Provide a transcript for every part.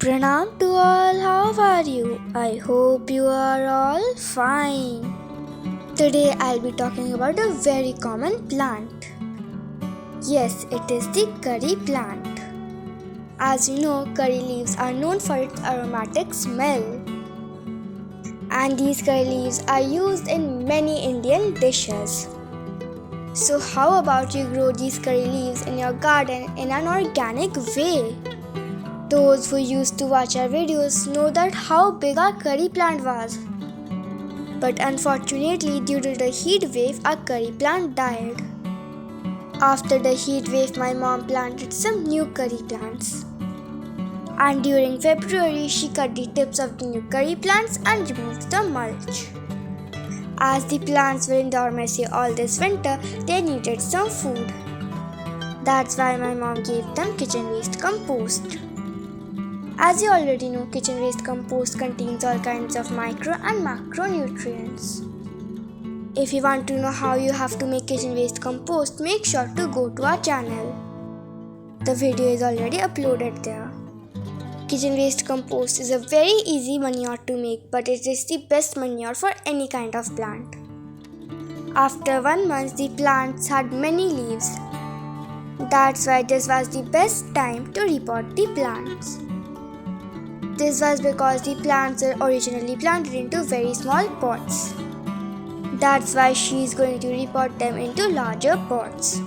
Pranam to all, how are you? I hope you are all fine. Today I'll be talking about a very common plant. Yes, it is the curry plant. As you know, curry leaves are known for its aromatic smell. And these curry leaves are used in many Indian dishes. So how about you grow these curry leaves in your garden in an organic way? Those who used to watch our videos know that how big our curry plant was. But unfortunately, due to the heat wave, our curry plant died. After the heat wave, my mom planted some new curry plants. And during February, she cut the tips of the new curry plants and removed the mulch. As the plants were in dormacy all this winter, they needed some food. That's why my mom gave them kitchen waste compost. As you already know, kitchen waste compost contains all kinds of micro and macronutrients. If you want to know how you have to make kitchen waste compost, make sure to go to our channel. The video is already uploaded there. Kitchen waste compost is a very easy manure to make, but it is the best manure for any kind of plant. After 1 month, the plants had many leaves. That's why this was the best time to repot the plants. This was because the plants were originally planted into very small pots. That's why she is going to repot them into larger pots.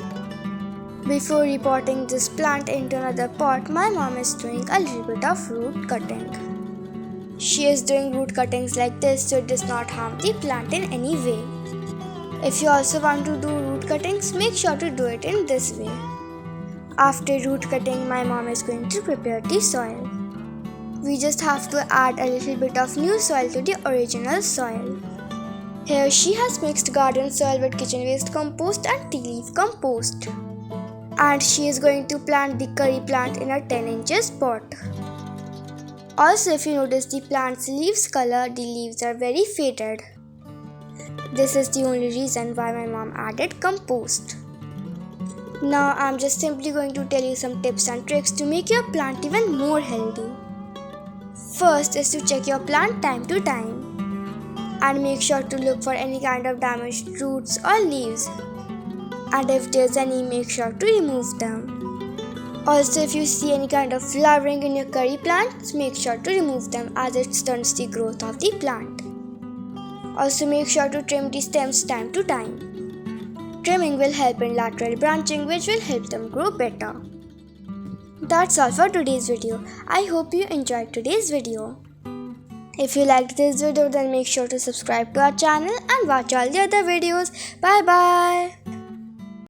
Before repotting this plant into another pot, my mom is doing a little bit of root cutting. She is doing root cuttings like this so it does not harm the plant in any way. If you also want to do root cuttings, make sure to do it in this way. After root cutting, my mom is going to prepare the soil. We just have to add a little bit of new soil to the original soil. Here she has mixed garden soil with kitchen waste compost and tea leaf compost. And she is going to plant the curry plant in a 10 inches pot. Also, if you notice the plant's leaves color, the leaves are very faded. This is the only reason why my mom added compost. Now I'm just simply going to tell you some tips and tricks to make your plant even more healthy. First is to check your plant time to time and make sure to look for any kind of damaged roots or leaves. And if there's any, make sure to remove them. Also, if you see any kind of flowering in your curry plants, make sure to remove them as it stunts the growth of the plant. Also, make sure to trim the stems time to time. Trimming will help in lateral branching, which will help them grow better. That's all for today's video. I hope you enjoyed today's video. If you liked this video, then make sure to subscribe to our channel and watch all the other videos. Bye bye.